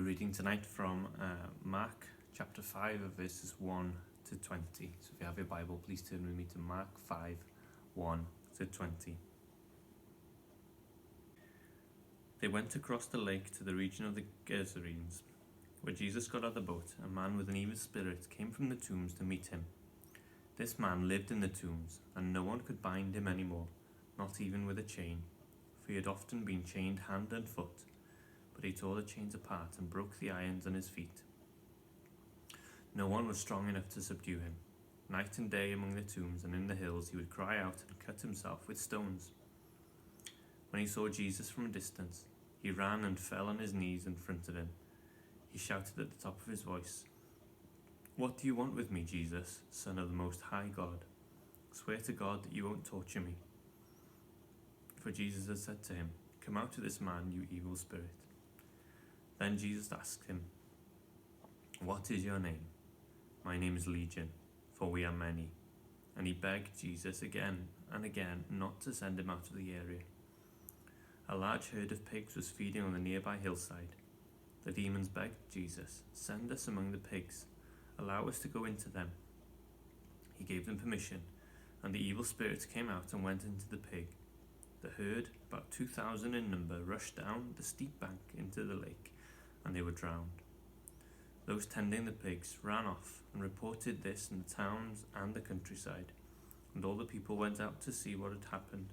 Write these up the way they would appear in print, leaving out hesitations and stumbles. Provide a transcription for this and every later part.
We're reading tonight from Mark chapter 5, verses 1 to 20. So if you have your Bible, please turn with me to Mark 5, 1 to 20. They went across the lake to the region of the Gerasenes. Where Jesus got out of the boat, a man with an evil spirit came from the tombs to meet him. This man lived in the tombs, and no one could bind him anymore, not even with a chain, for he had often been chained hand and foot. But he tore the chains apart and broke the irons on his feet. No one was strong enough to subdue him. Night and day among the tombs and in the hills he would cry out and cut himself with stones. When he saw Jesus from a distance, he ran and fell on his knees in front of him. He shouted at the top of his voice, "What do you want with me, Jesus, Son of the Most High God? Swear to God that you won't torture me." For Jesus had said to him, "Come out of this man, you evil spirit." Then Jesus asked him, "What is your name?" "My name is Legion, for we are many." And he begged Jesus again and again not to send him out of the area. A large herd of pigs was feeding on the nearby hillside. The demons begged Jesus, "Send us among the pigs. Allow us to go into them." He gave them permission, and the evil spirits came out and went into the pig. The herd, about 2,000 in number, rushed down the steep bank into the lake, and they were drowned. Those tending the pigs ran off and reported this in the towns and the countryside, and all the people went out to see what had happened.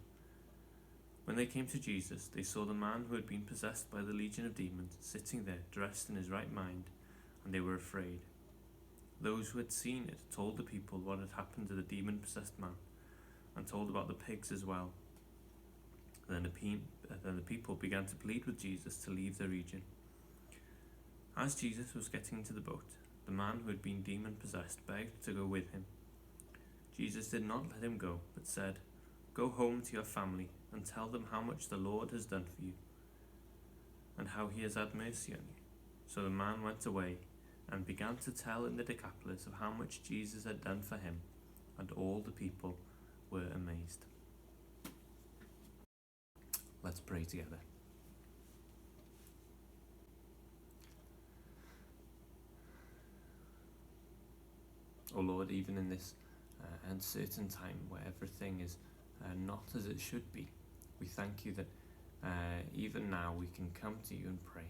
When they came to Jesus, they saw the man who had been possessed by the legion of demons sitting there, dressed in his right mind, and they were afraid. Those who had seen it told the people what had happened to the demon-possessed man, and told about the pigs as well. Then the people began to plead with Jesus to leave the region. As Jesus was getting into the boat, the man who had been demon-possessed begged to go with him. Jesus did not let him go, but said, "Go home to your family and tell them how much the Lord has done for you, and how he has had mercy on you." So the man went away and began to tell in the Decapolis of how much Jesus had done for him, and all the people were amazed. Let's pray together. Oh Lord, even in this uncertain time where everything is not as it should be, we thank you that even now we can come to you and pray.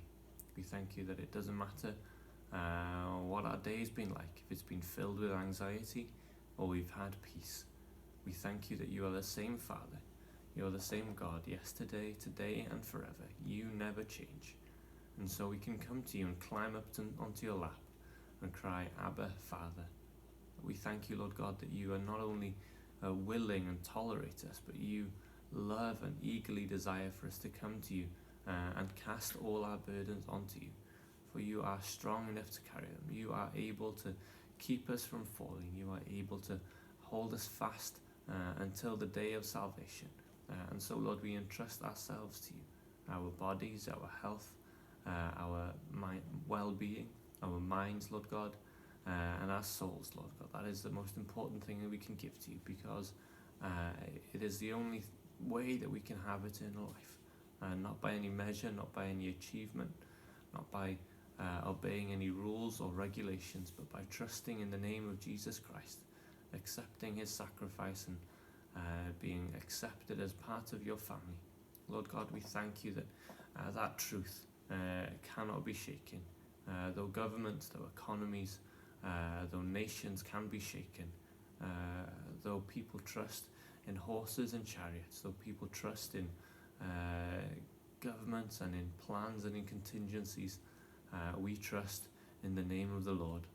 We thank you that it doesn't matter what our day's been like, if it's been filled with anxiety or we've had peace. We thank you that you are the same Father. You're the same God yesterday, today, and forever. You never change. And so we can come to you and climb up onto your lap and cry, "Abba, Father." We thank you, Lord God, that you are not only willing and tolerate us, but you love and eagerly desire for us to come to you and cast all our burdens onto you. For you are strong enough to carry them. You are able to keep us from falling. You are able to hold us fast until the day of salvation. And so, Lord, we entrust ourselves to you, our bodies, our health, our well-being, our minds, Lord God, and our souls, Lord God. That is the most important thing that we can give to you, because it is the only way that we can have eternal life. Not by any measure, not by any achievement, not by obeying any rules or regulations, but by trusting in the name of Jesus Christ, accepting his sacrifice and being accepted as part of your family. Lord God, we thank you that that truth cannot be shaken. Though governments, though economies, though nations can be shaken, though people trust in horses and chariots, though people trust in governments and in plans and in contingencies, we trust in the name of the Lord.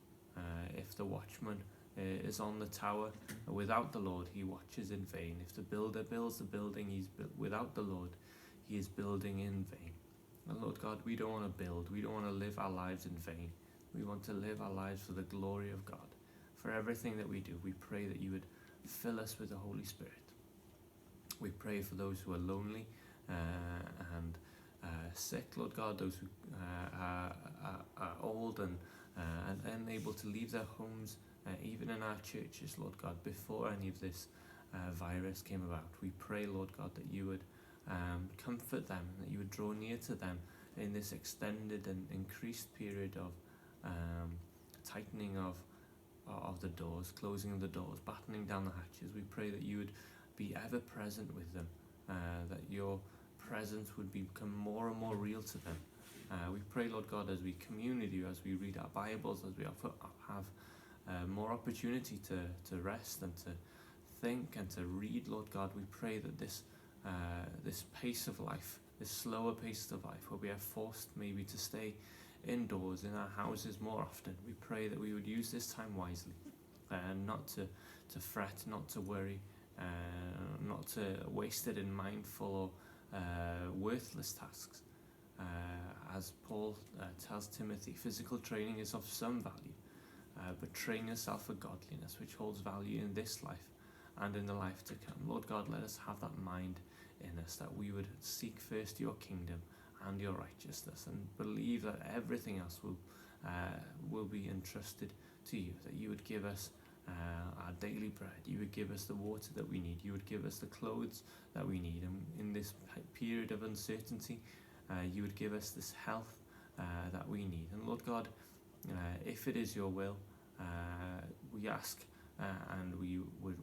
If the watchman is on the tower, without the Lord he watches in vain. If the builder builds the building, without the Lord he is building in vain. And Lord God, we don't want to build, we don't want to live our lives in vain. We want to live our lives for the glory of God. For everything that we do, we pray that you would fill us with the Holy Spirit. We pray for those who are lonely and sick, Lord God, those who are old and unable to leave their homes, even in our churches, Lord God, before any of this virus came about. We pray, Lord God, that you would comfort them, that you would draw near to them in this extended and increased period of tightening of the doors, closing of the doors, battening down the hatches. We pray that you would be ever present with them, that your presence would become more and more real to them. We pray, Lord God, as we commune with you, as we read our Bibles, as we have more opportunity to rest and to think and to read, Lord God, we pray that this pace of life, this slower pace of life, where we are forced maybe to stay indoors in our houses more often, we pray that we would use this time wisely, not to fret, not to worry, not to waste it in mindful or worthless tasks. As Paul tells Timothy, physical training is of some value, but train yourself for godliness, which holds value in this life and in the life to come. Lord God, let us have that mind in us, that we would seek first your kingdom and your righteousness, and believe that everything else will be entrusted to you, that you would give us our daily bread, you would give us the water that we need, you would give us the clothes that we need, and in this period of uncertainty, you would give us this health that we need. And Lord God, if it is your will, we ask and we would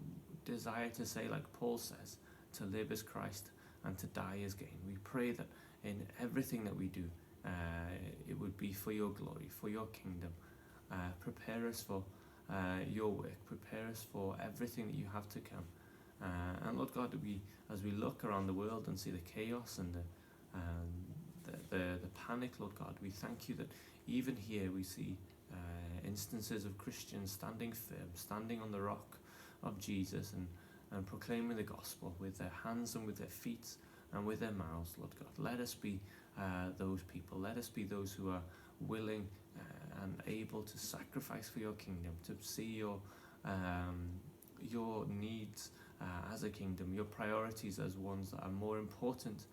desire to say, like Paul says, to live as Christ and to die as gain. We pray that in everything that we do, it would be for your glory, for your kingdom. Prepare us for your work, prepare us for everything that you have to come. And Lord God, as we look around the world and see the chaos and the panic, Lord God, we thank you that even here we see instances of Christians standing firm, standing on the rock of Jesus and proclaiming the gospel with their hands and with their feet and with their mouths, Lord God. Let us be those people. Let us be those who are willing and able to sacrifice for your kingdom, to see your needs as a kingdom, your priorities as ones that are more important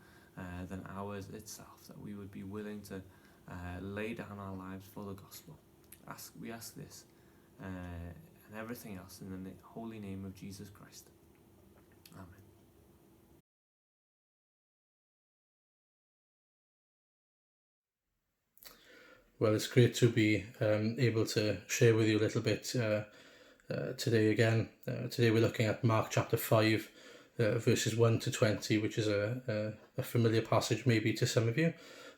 than ours itself, that we would be willing to lay down our lives for the gospel. We ask this and everything else in the holy name of Jesus Christ. Amen. Well, it's great to be able to share with you a little bit today again. Today we're looking at Mark chapter 5, verses 1 to 20, which is a familiar passage maybe to some of you.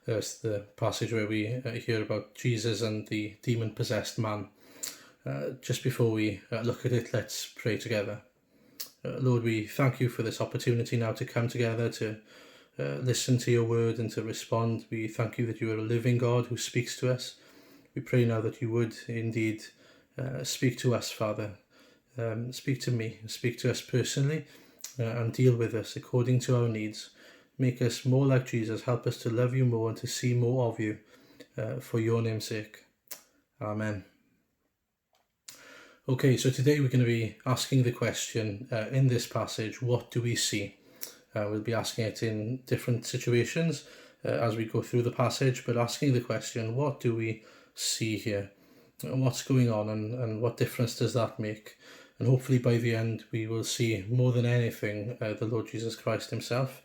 It's the passage where we hear about Jesus and the demon-possessed man. Just before we look at it, let's pray together. Lord, we thank you for this opportunity now to come together to listen to your word and to respond. We thank you that you are a living God who speaks to us. We pray now that you would indeed speak to us, Father. Speak to me, speak to us personally, and deal with us according to our needs. Make us more like Jesus. Help us to love you more and to see more of you for your name's sake. Amen. Okay, so today we're going to be asking the question in this passage, what do we see? We'll be asking it in different situations as we go through the passage, but asking the question, what do we see here? And what's going on and what difference does that make? And hopefully by the end we will see more than anything the Lord Jesus Christ himself.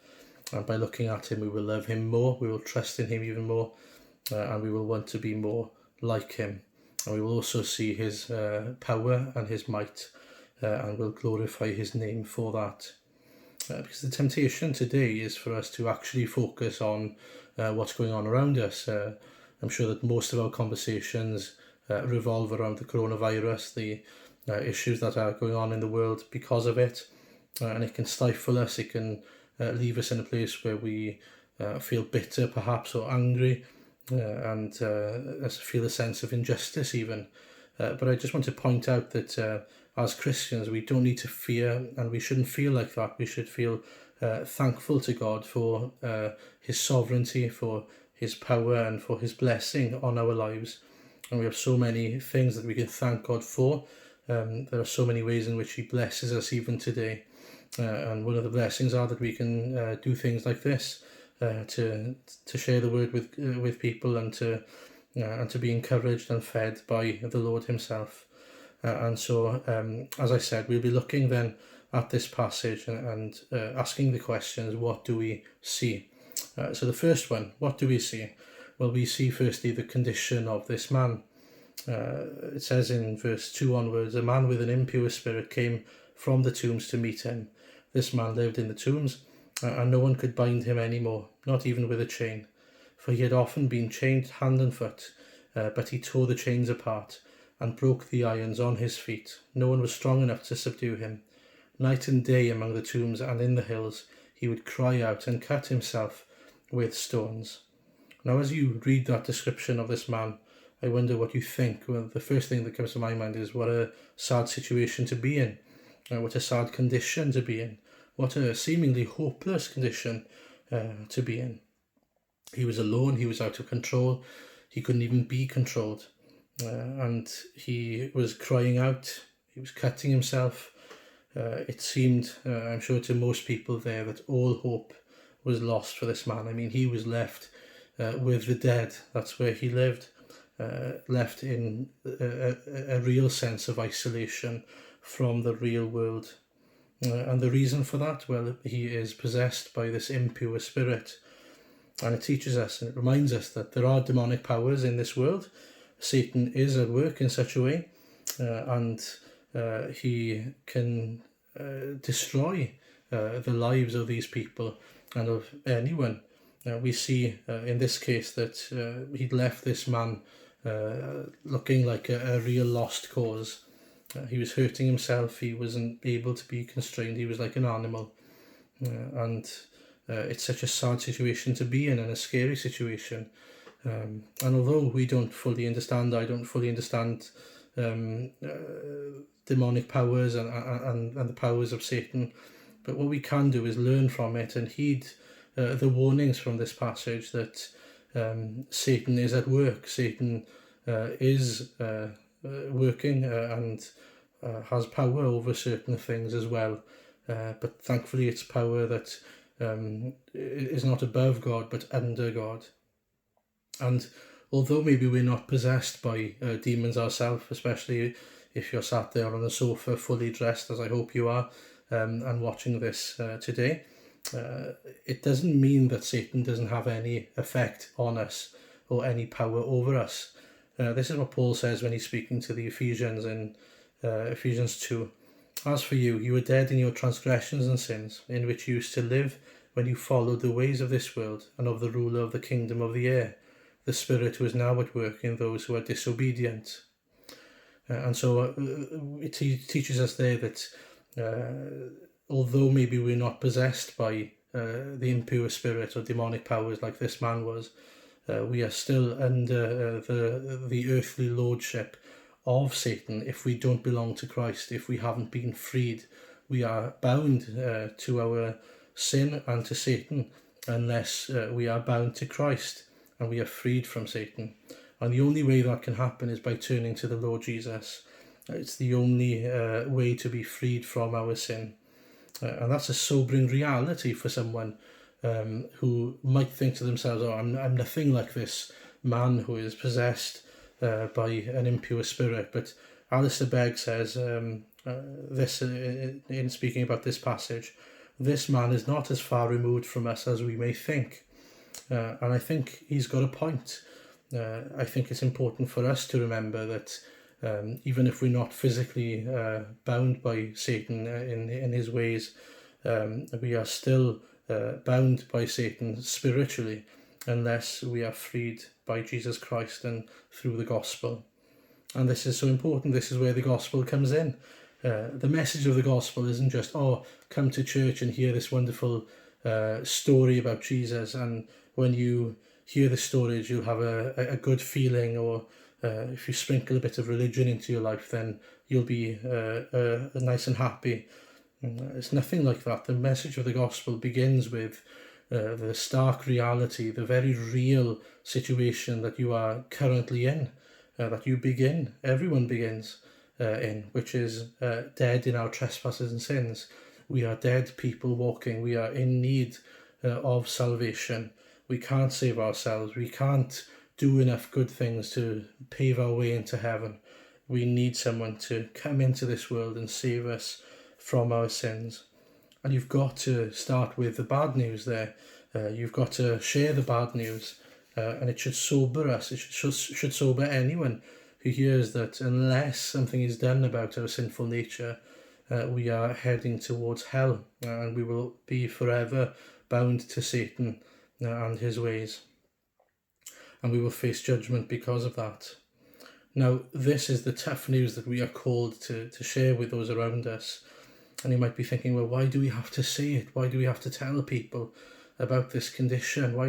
And by looking at him, we will love him more, we will trust in him even more, and we will want to be more like him. And we will also see his power and his might, and will glorify his name for that. Because the temptation today is for us to actually focus on what's going on around us. I'm sure that most of our conversations revolve around the coronavirus, the issues that are going on in the world because of it, and it can stifle us, it can leave us in a place where we feel bitter perhaps, or angry, and feel a sense of injustice even. But I just want to point out that as Christians, we don't need to fear, and we shouldn't feel like that. We should feel thankful to God for his sovereignty, for his power, and for his blessing on our lives. And we have so many things that we can thank God for. There are so many ways in which he blesses us even today. And one of the blessings are that we can do things like this, to share the word with people, and to be encouraged and fed by the Lord himself. And so, as I said, we'll be looking then at this passage and asking the questions, what do we see? So the first one, what do we see? Well, we see firstly the condition of this man. It says in verse 2 onwards, a man with an impure spirit came from the tombs to meet him. This man lived in the tombs, and no one could bind him any more, not even with a chain. For he had often been chained hand and foot, but he tore the chains apart and broke the irons on his feet. No one was strong enough to subdue him. Night and day among the tombs and in the hills, he would cry out and cut himself with stones. Now, as you read that description of this man, I wonder what you think. Well, the first thing that comes to my mind is what a sad situation to be in, what a sad condition to be in, what a seemingly hopeless condition to be in. He was alone, he was out of control, he couldn't even be controlled, and he was crying out, he was cutting himself. It seemed, I'm sure to most people there, that all hope was lost for this man. I mean, he was left with the dead. That's where he lived, left in a real sense of isolation from the real world. And the reason for that, well, he is possessed by this impure spirit. And it teaches us and it reminds us that there are demonic powers in this world. Satan is at work in such a way, and he can destroy the lives of these people and of anyone. We see in this case that he'd left this man looking like a real lost cause. He was hurting himself, he wasn't able to be constrained, he was like an animal. And it's such a sad situation to be in and a scary situation. And although we don't fully understand, I don't fully understand demonic powers and the powers of Satan, but what we can do is learn from it and heed the warnings from this passage that Satan is at work. Satan is working and has power over certain things as well, but thankfully it's power that is not above God but under God. And although maybe we're not possessed by demons ourselves, especially if you're sat there on a sofa fully dressed, as I hope you are, and watching this today, it doesn't mean that Satan doesn't have any effect on us or any power over us. This is what Paul says when he's speaking to the Ephesians in Ephesians 2. As for you, you were dead in your transgressions and sins, in which you used to live when you followed the ways of this world and of the ruler of the kingdom of the air, the spirit who is now at work in those who are disobedient. And so it teaches us there that although maybe we're not possessed by the impure spirit or demonic powers like this man was, we are still under the earthly lordship of Satan. If we don't belong to Christ, if we haven't been freed, we are bound to our sin and to Satan unless we are bound to Christ and we are freed from Satan. And the only way that can happen is by turning to the Lord Jesus. It's the only way to be freed from our sin. And that's a sobering reality for someone who might think to themselves, oh, I'm nothing like this man who is possessed by an impure spirit. But Alistair Begg says this in speaking about this passage, this man is not as far removed from us as we may think. And I think he's got a point. I think it's important for us to remember that even if we're not physically bound by Satan in his ways, we are still bound by Satan spiritually unless we are freed by Jesus Christ and through the gospel. And this is so important. This is where the gospel comes in. The message of the gospel isn't just, oh, come to church and hear this wonderful story about Jesus, and when you hear the stories you'll have a good feeling, or if you sprinkle a bit of religion into your life then you'll be nice and happy. It's nothing like that. The message of the gospel begins with the stark reality, the very real situation that you are currently in, that everyone begins in, which is dead in our trespasses and sins. We are dead people walking. We are in need of salvation. We can't save ourselves. We can't do enough good things to pave our way into heaven. We need someone to come into this world and save us from our sins. And you've got to start with the bad news there. You've got to share the bad news, and it should sober us. It should sober anyone who hears that unless something is done about our sinful nature, we are heading towards hell, and we will be forever bound to Satan and his ways. And we will face judgment because of that. Now, this is the tough news that we are called to share with those around us. And you might be thinking, well, why do we have to say it? Why do we have to tell people about this condition? Why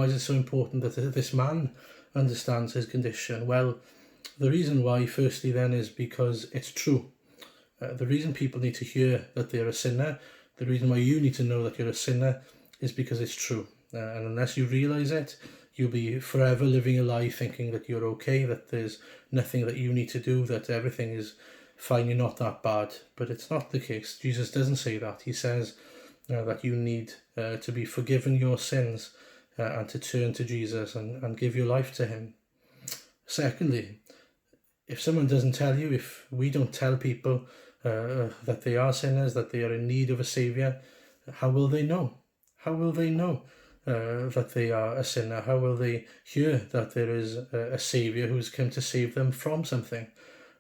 is it so important that this man understands his condition? Well, the reason why, firstly, then, is because it's true. The reason people need to hear that they're a sinner, the reason why you need to know that you're a sinner, is because it's true. And unless you realise it, you'll be forever living a lie thinking that you're okay, that there's nothing that you need to do, that everything is fine, you're not that bad. But it's not the case. Jesus doesn't say that. He says that you need to be forgiven your sins and to turn to Jesus and give your life to him. Secondly, if someone doesn't tell you, if we don't tell people that they are sinners, that they are in need of a saviour, how will they know? How will they know that they are a sinner? How will they hear that there is a saviour who's come to save them from something?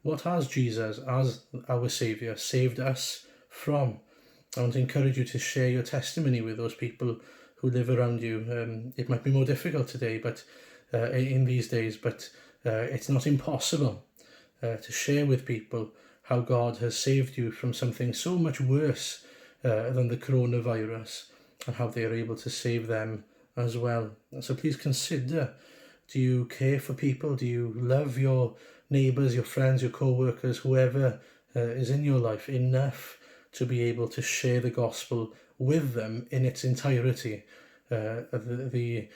What has Jesus, as our saviour, saved us from? I want to encourage you to share your testimony with those people who live around you. It might be more difficult today, but in these days, but it's not impossible to share with people how God has saved you from something so much worse than the coronavirus, and how they are able to save them as well. So please consider, do you care for people? Do you love your neighbours, your friends, your co-workers, whoever is in your life enough to be able to share the gospel with them in its entirety? The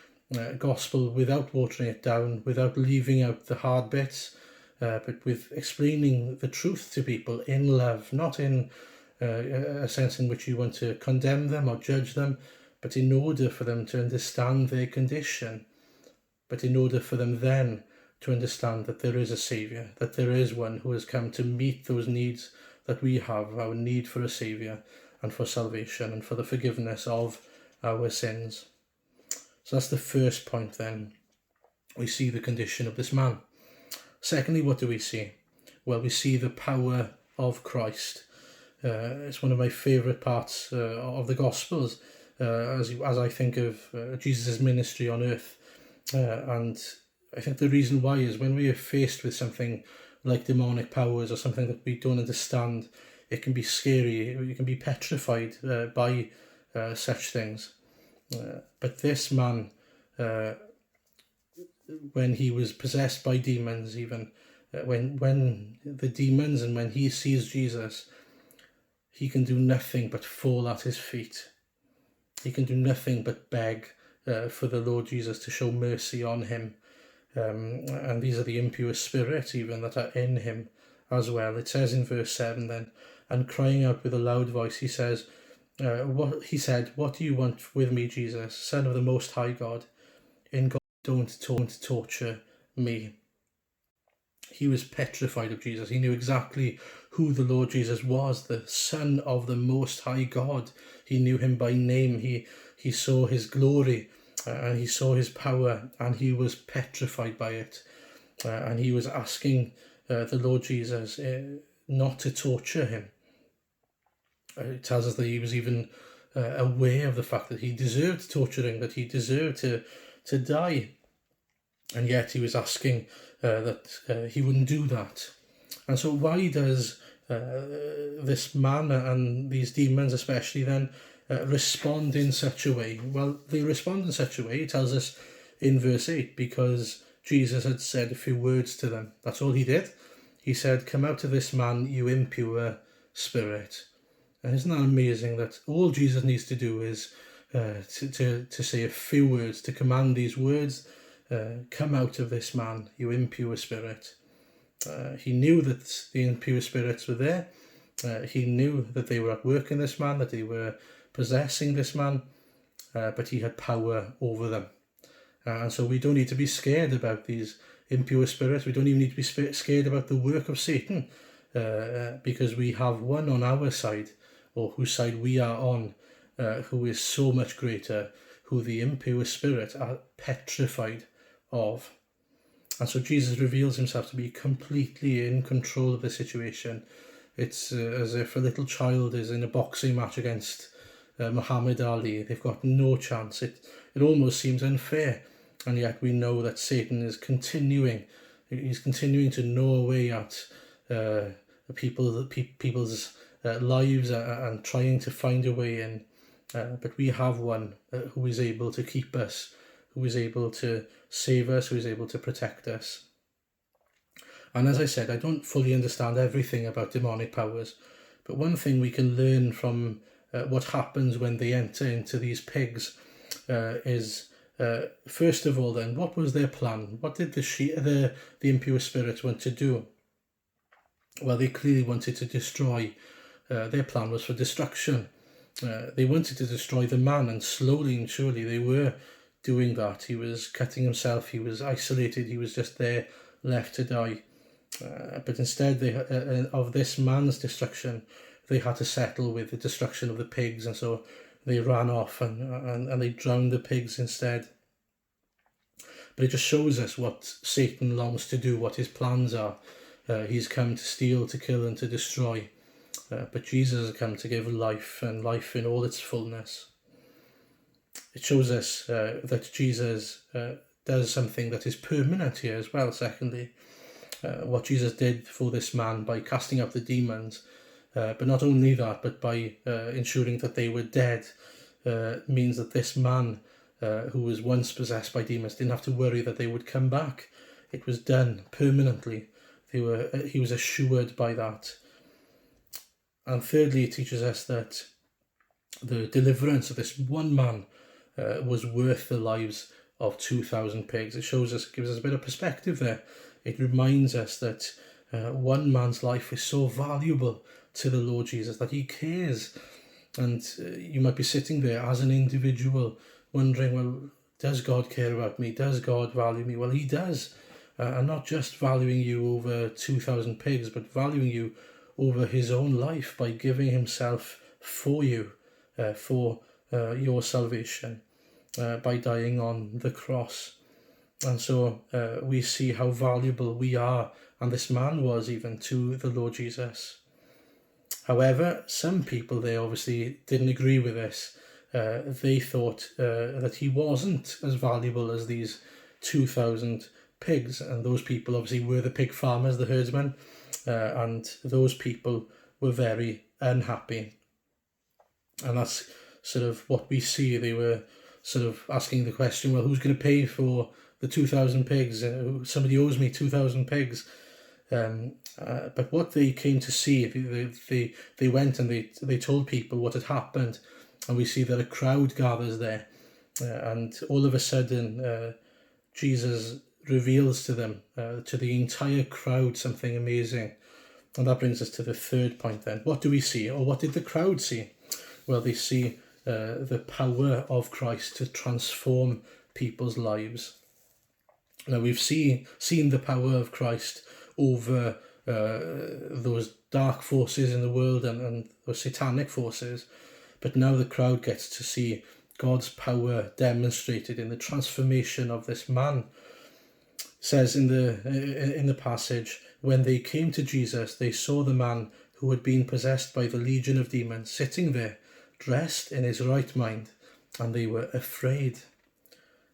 gospel without watering it down, without leaving out the hard bits, but with explaining the truth to people in love, not in a sense in which you want to condemn them or judge them, but in order for them to understand their condition, but in order for them then to understand that there is a saviour, that there is one who has come to meet those needs that we have, our need for a saviour and for salvation and for the forgiveness of our sins. So that's the first point then. We see the condition of this man. Secondly, what do we see? Well, we see the power of Christ. It's one of my favourite parts of the Gospels as I think of Jesus' ministry on earth. And I think the reason why is when we are faced with something like demonic powers or something that we don't understand, it can be scary, you can be petrified by such things. But this man, when he was possessed by demons, even when the demons and when he sees Jesus, he can do nothing but fall at his feet. He can do nothing but beg for the Lord Jesus to show mercy on him. And these are the impure spirits even that are in him as well. It says in verse 7 then, and crying out with a loud voice, he said, what do you want with me, Jesus, Son of the Most High God? In God, don't torture me. He was petrified of Jesus. He knew exactly who the Lord Jesus was, the Son of the Most High God. He knew him by name. He saw his glory and he saw his power, and he was petrified by it. And he was asking the Lord Jesus not to torture him. It tells us that he was even aware of the fact that he deserved torturing, that he deserved to die. And yet he was asking that he wouldn't do that. And so why does this man and these demons especially then respond in such a way? Well, they respond in such a way, it tells us in verse 8, because Jesus had said a few words to them. That's all he did. He said, "Come out of this man, you impure spirit." And isn't that amazing that all Jesus needs to do is to say a few words, to command these words, "Come out of this man, you impure spirit." He knew that the impure spirits were there. He knew that they were at work in this man, that they were possessing this man, but he had power over them. And so we don't need to be scared about these impure spirits. We don't even need to be scared about the work of Satan, because we have one on our side, or whose side we are on, who is so much greater, who the impure spirit are petrified of. And so Jesus reveals himself to be completely in control of the situation. It's as if a little child is in a boxing match against Muhammad Ali. They've got no chance. It almost seems unfair, and yet we know that Satan is continuing. He's continuing to gnaw away at people's lives and trying to find a way in. But we have one who is able to keep us, who is able to save us, who is able to protect us. And as I said, I don't fully understand everything about demonic powers, but one thing we can learn from what happens when they enter into these pigs is, first of all then, what was their plan? What did the impure spirits want to do? Well, they clearly wanted to destroy. Their plan was for destruction. They wanted to destroy the man, and slowly and surely they were doing that. He was cutting himself, he was isolated, he was just there, left to die. But instead of this man's destruction, they had to settle with the destruction of the pigs, and so they ran off and they drowned the pigs instead. But it just shows us what Satan longs to do, what his plans are. He's come to steal, to kill, and to destroy. But Jesus has come to give life, and life in all its fullness. It shows us that Jesus does something that is permanent here as well, secondly. What Jesus did for this man by casting out the demons, but not only that, but by ensuring that they were dead, means that this man who was once possessed by demons didn't have to worry that they would come back. It was done permanently. He was assured by that. And thirdly, it teaches us that the deliverance of this one man was worth the lives of 2,000 pigs. It gives us a bit of perspective there. It reminds us that one man's life is so valuable to the Lord Jesus that he cares. And you might be sitting there as an individual wondering, well, does God care about me? Does God value me? Well, he does. And not just valuing you over 2,000 pigs, but valuing you over his own life by giving himself for you, for your salvation, by dying on the cross. And so we see how valuable we are, and this man was even, to the Lord Jesus. However, some people, they obviously didn't agree with this. They thought that he wasn't as valuable as these 2,000 pigs, and those people obviously were the pig farmers, the herdsmen, and those people were very unhappy. And that's sort of what we see. They were sort of asking the question, well, who's going to pay for the 2,000 pigs? Somebody owes me 2,000 pigs. But what they came to see, they went and they told people what had happened, and we see that a crowd gathers there, and all of a sudden Jesus reveals to them, to the entire crowd, something amazing. And that brings us to the third point then. What do we see, or what did the crowd see? Well, they see the power of Christ to transform people's lives. Now, we've seen the power of Christ over those dark forces in the world and those satanic forces, but now the crowd gets to see God's power demonstrated in the transformation of this man. It says in the passage, when they came to Jesus, they saw the man who had been possessed by the legion of demons sitting there, dressed in his right mind, and they were afraid.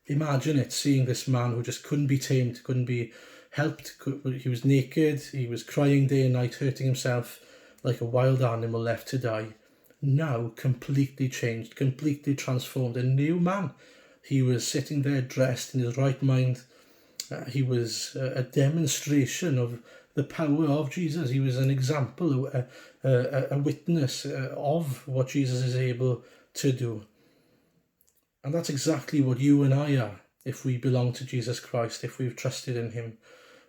Imagine it, seeing this man who just couldn't be tamed, couldn't be helped. He was naked, he was crying day and night, hurting himself like a wild animal left to die. Now completely changed, completely transformed, a new man. He was sitting there dressed in his right mind. He was a demonstration of the power of Jesus. He was an example, a witness of what Jesus is able to do. And that's exactly what you and I are if we belong to Jesus Christ, if we've trusted in him.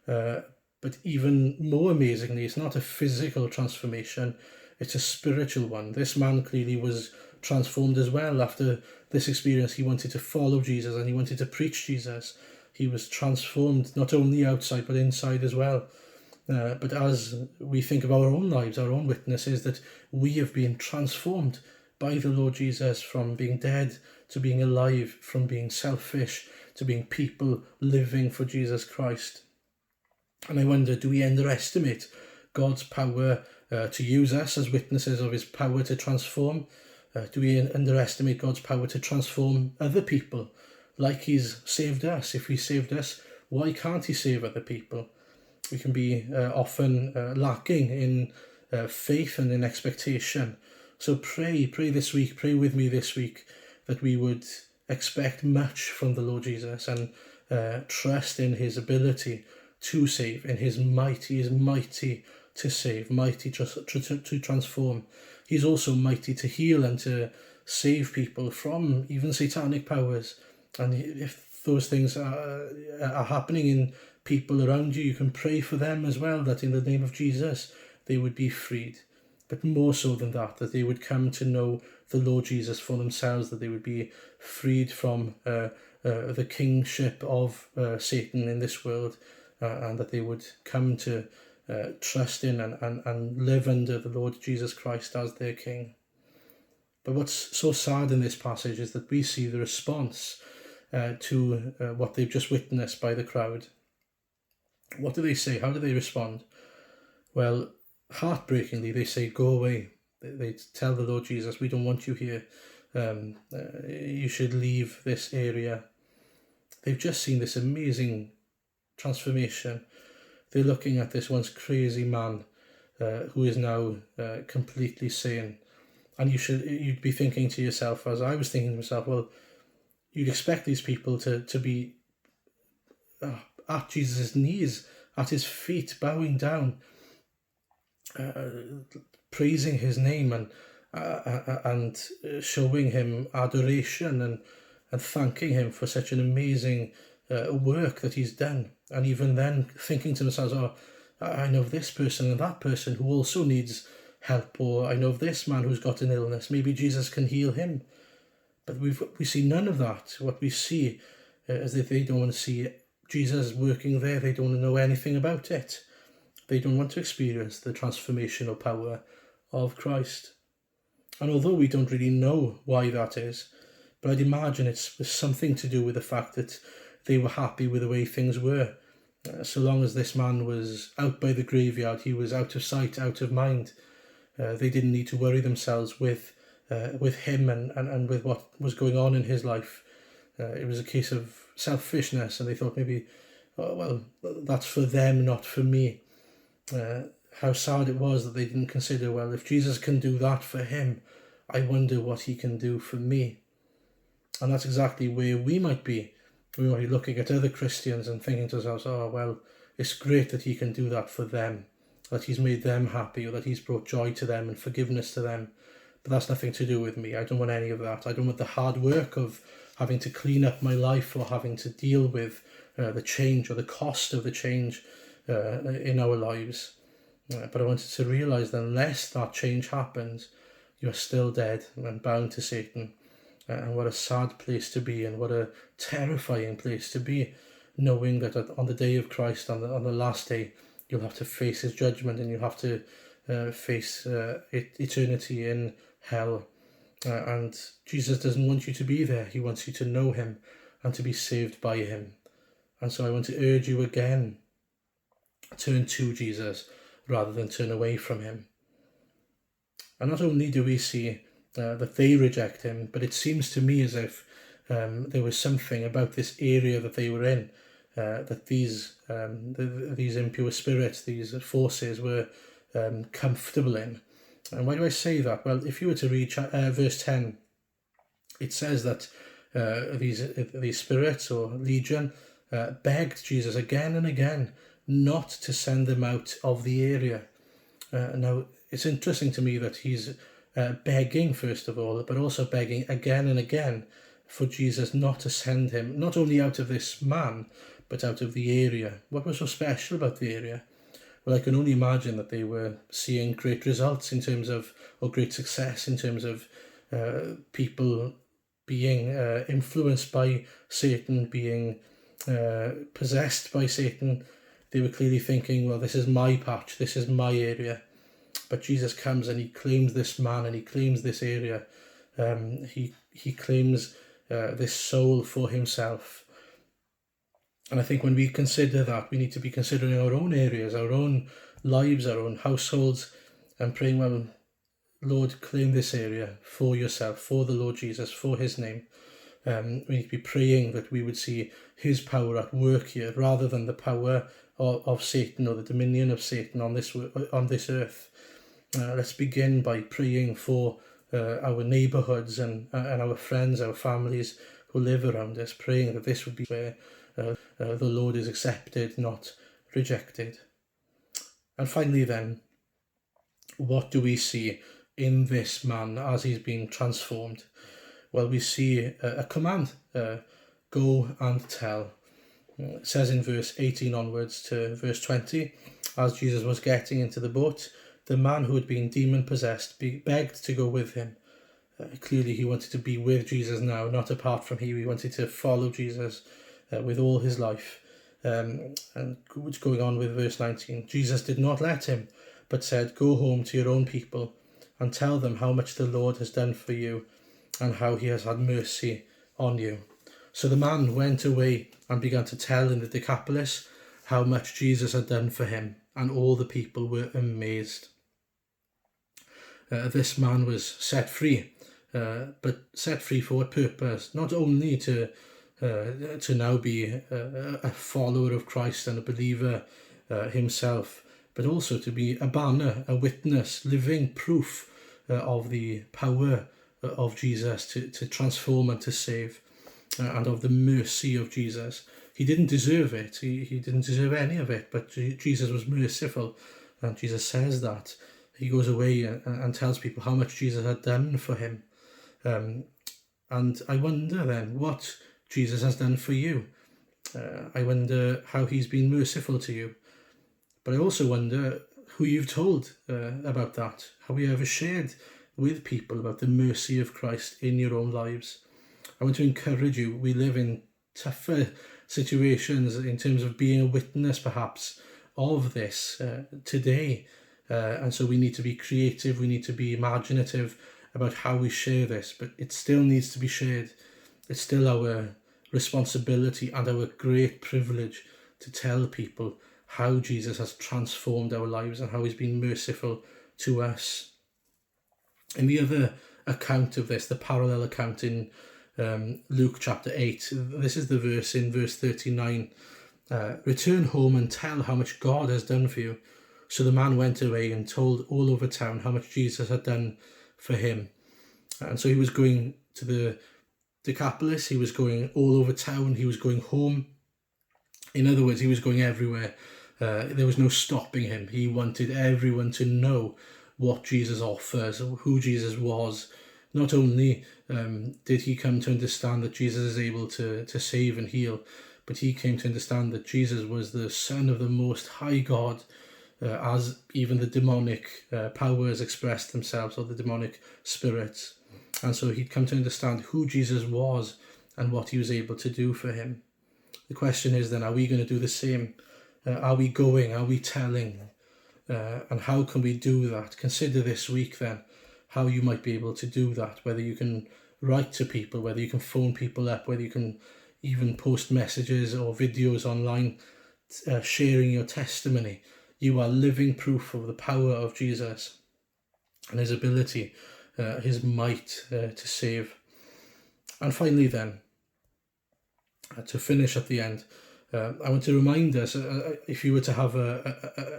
But even more amazingly, it's not a physical transformation, it's a spiritual one. This man clearly was transformed as well. After this experience, he wanted to follow Jesus and he wanted to preach Jesus. He was transformed not only outside but inside as well. But as we think of our own lives, our own witnesses, that we have been transformed by the Lord Jesus from being dead to being alive, from being selfish to being people living for Jesus Christ. And I wonder, do we underestimate God's power to use us as witnesses of his power to transform? Do we underestimate God's power to transform other people like he's saved us? If he saved us, why can't he save other people? We can be often lacking in faith and in expectation. So pray this week, pray with me this week, that we would expect much from the Lord Jesus and trust in his ability to save, in his might. He is mighty to save, mighty to transform. He's also mighty to heal and to save people from even satanic powers. And if those things are happening in people around you, you can pray for them as well, that in the name of Jesus they would be freed. But more so than that, that they would come to know the Lord Jesus for themselves, that they would be freed from the kingship of Satan in this world, and that they would come to trust in and live under the Lord Jesus Christ as their King. But what's so sad in this passage is that we see the response to what they've just witnessed by the crowd. What do they say? How do they respond? Well, heartbreakingly, they say, go away. They tell the Lord Jesus, we don't want you here. You should leave this area. They've just seen this amazing transformation. They're looking at this once crazy man who is now completely sane. And you'd be thinking to yourself, as I was thinking to myself, well, you'd expect these people to be at Jesus' knees, at his feet, bowing down, praising his name and showing him adoration and thanking him for such an amazing work that he's done. And even then thinking to themselves, oh, I know this person and that person who also needs help, or I know of this man who's got an illness, maybe Jesus can heal him. But we see none of that. What we see is that they don't want to see Jesus working there. They don't want to know anything about it. They don't want to experience the transformational power of Christ. And although we don't really know why that is, but I'd imagine it's something to do with the fact that they were happy with the way things were. So long as this man was out by the graveyard, he was out of sight, out of mind. They didn't need to worry themselves with him and with what was going on in his life. It was a case of selfishness, and they thought maybe, oh, well, that's for them, not for me. How sad it was that they didn't consider, well, if Jesus can do that for him, I wonder what he can do for me. And that's exactly where we might be. We might be looking at other Christians and thinking to ourselves, oh, well, it's great that he can do that for them, that he's made them happy, or that he's brought joy to them and forgiveness to them. But that's nothing to do with me. I don't want any of that. I don't want the hard work of having to clean up my life or having to deal with the change or the cost of the change in our lives. But I wanted to realise that unless that change happens, you're still dead and bound to Satan. And what a sad place to be, and what a terrifying place to be, knowing that on the day of Christ, on the last day, you'll have to face his judgment, and you'll have to face eternity in hell. And Jesus doesn't want you to be there. He wants you to know him and to be saved by him. And so I want to urge you again, turn to Jesus rather than turn away from him. And not only do we see that they reject him, but it seems to me as if there was something about this area that they were in, that these impure spirits, these forces, were comfortable in. And why do I say that? Well, if you were to read verse 10, it says that these spirits or legion begged Jesus again and again not to send them out of the area. Now, it's interesting to me that he's begging, first of all, but also begging again and again for Jesus not to send him, not only out of this man, but out of the area. What was so special about the area? Well, I can only imagine that they were seeing great results in terms of, or great success in terms of people being influenced by Satan, being possessed by Satan. They were clearly thinking, well, this is my patch, this is my area. But Jesus comes and he claims this man and he claims this area. He claims this soul for himself. And I think when we consider that, we need to be considering our own areas, our own lives, our own households, and praying, well, Lord, claim this area for yourself, for the Lord Jesus, for his name. We need to be praying that we would see his power at work here, rather than the power of Satan or the dominion of Satan on this earth. Let's begin by praying for our neighbourhoods and our friends, our families who live around us, praying that this would be where the Lord is accepted, not rejected. And finally then, what do we see in this man as he's being transformed? Well, we see a command, go and tell. It says in verse 18 onwards to verse 20, as Jesus was getting into the boat, the man who had been demon-possessed begged to go with him. Clearly he wanted to be with Jesus now, not apart from him. He wanted to follow Jesus with all his life. And what's going on with verse 19? Jesus did not let him, but said, go home to your own people and tell them how much the Lord has done for you and how he has had mercy on you. So the man went away and began to tell in the Decapolis how much Jesus had done for him, and all the people were amazed. This man was set free, but set free for what purpose? Not only to now be a follower of Christ and a believer himself, but also to be a banner, a witness, living proof of the power of Jesus to transform and to save, and of the mercy of Jesus. He didn't deserve it. He didn't deserve any of it, but Jesus was merciful, and Jesus says that. He goes away and tells people how much Jesus had done for him. And I wonder then what Jesus has done for you. I wonder how he's been merciful to you. But I also wonder who you've told about that, how you ever shared with people about the mercy of Christ in your own lives. I want to encourage you. We live in tougher situations in terms of being a witness, perhaps, of this today. And so we need to be creative, we need to be imaginative about how we share this, but it still needs to be shared. It's still our responsibility and our great privilege to tell people how Jesus has transformed our lives and how he's been merciful to us. In the other account of this, the parallel account in Luke chapter 8, this is the verse in verse 39. Return home and tell how much God has done for you. So the man went away and told all over town how much Jesus had done for him. And so he was going to the Decapolis, he was going all over town, he was going home. In other words, he was going everywhere. There was no stopping him. He wanted everyone to know what Jesus offers, who Jesus was. Not only did he come to understand that Jesus is able to save and heal, but he came to understand that Jesus was the Son of the Most High God, as even the demonic powers expressed themselves, or the demonic spirits. And so he'd come to understand who Jesus was and what he was able to do for him. The question is then, are we going to do the same? Are we going? Are we telling? And how can we do that? Consider this week then how you might be able to do that, whether you can write to people, whether you can phone people up, whether you can even post messages or videos online sharing your testimony. You are living proof of the power of Jesus and his ability, his might to save. And finally then, to finish at the end, I want to remind us, if you were to have a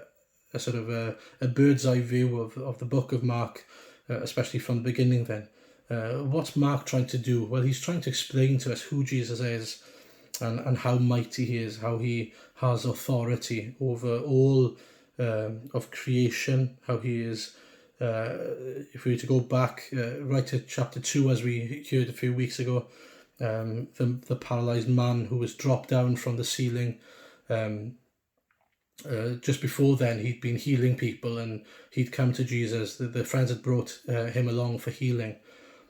sort of a bird's eye view of the book of Mark, especially from the beginning then, what's Mark trying to do? Well, he's trying to explain to us who Jesus is and how mighty he is, how he has authority over all of creation, how he is, if we were to go back right to chapter 2, as we heard a few weeks ago, the paralysed man who was dropped down from the ceiling. Just before then, he'd been healing people and he'd come to Jesus. The friends had brought him along for healing,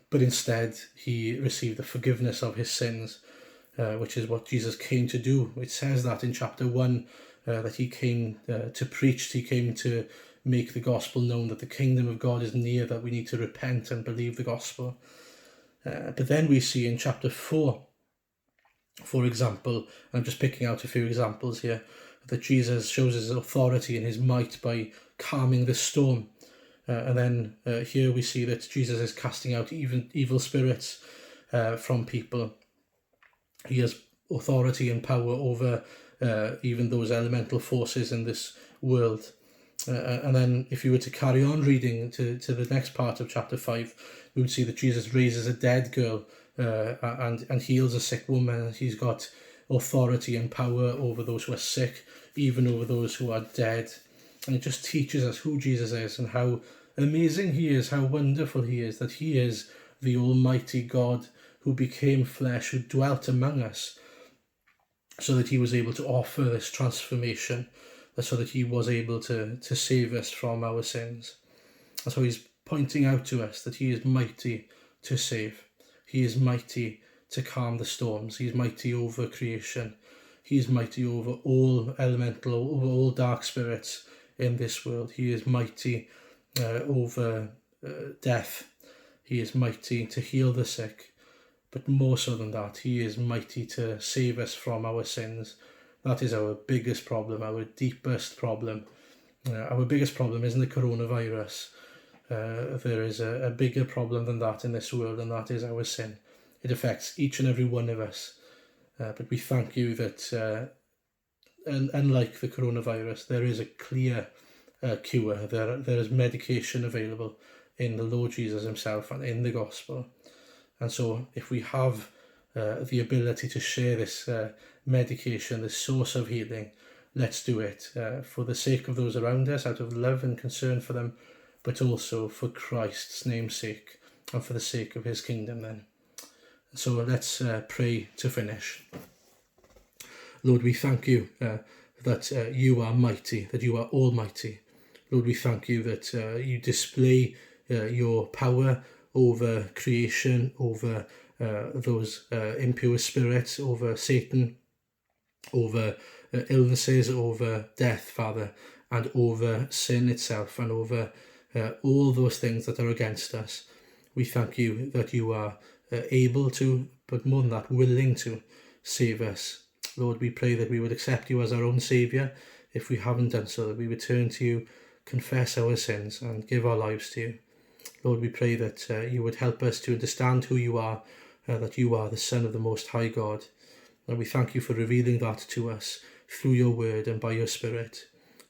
but instead he received the forgiveness of his sins, which is what Jesus came to do. It says that in chapter 1, that he came to preach, he came to make the gospel known, that the kingdom of God is near, that we need to repent and believe the gospel. But then we see in chapter 4, for example, I'm just picking out a few examples here, that Jesus shows his authority and his might by calming the storm. And then here we see that Jesus is casting out even evil spirits from people. He has authority and power over even those elemental forces in this world. And then if you were to carry on reading to the next part of chapter 5, we would see that Jesus raises a dead girl and heals a sick woman. He's got authority and power over those who are sick, even over those who are dead. And it just teaches us who Jesus is and how amazing he is, how wonderful he is, that he is the Almighty God who became flesh, who dwelt among us, so that he was able to offer this transformation, so that he was able to save us from our sins. And so he's pointing out to us that he is mighty to save. He is mighty to calm the storms. He is mighty over creation. He is mighty over all elemental, over all dark spirits in this world. He is mighty over death. He is mighty to heal the sick. But more so than that, he is mighty to save us from our sins. That is our biggest problem, our deepest problem. Our biggest problem isn't the coronavirus. There is a bigger problem than that in this world, and that is our sin. It affects each and every one of us. But we thank you that, unlike the coronavirus, there is a clear cure. There is medication available in the Lord Jesus himself and in the gospel. And so if we have the ability to share this medication, this source of healing, let's do it for the sake of those around us, out of love and concern for them, but also for Christ's name's sake and for the sake of his kingdom then. So let's pray to finish. Lord, we thank you that you are mighty, that you are almighty. Lord, we thank you that you display your power over creation, over those impure spirits, over Satan, over illnesses, over death, Father, and over sin itself, and over all those things that are against us. We thank you that you are able to, but more than that, willing to save us. Lord, we pray that we would accept you as our own Saviour. If we haven't done so, that we would turn to you, confess our sins, and give our lives to you. Lord, we pray that you would help us to understand who you are, that you are the Son of the Most High God. And we thank you for revealing that to us through your word and by your Spirit.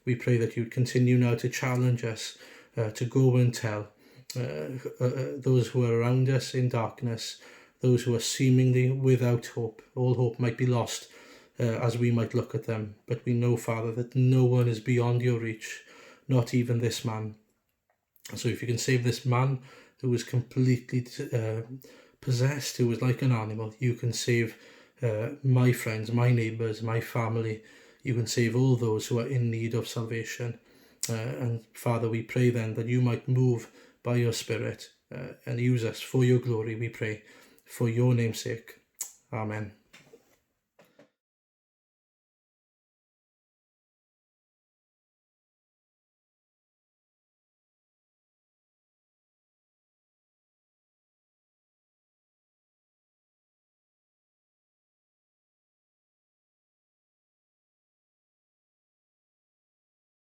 We pray that you would continue now to challenge us to go and tell those who are around us in darkness, those who are seemingly without hope. All hope might be lost as we might look at them. But we know, Father, that no one is beyond your reach, not even this man. So if you can save this man who was completely possessed, who was like an animal, you can save my friends, my neighbours, my family. You can save all those who are in need of salvation. And Father, we pray then that you might move by your Spirit and use us for your glory, we pray, for your name's sake. Amen.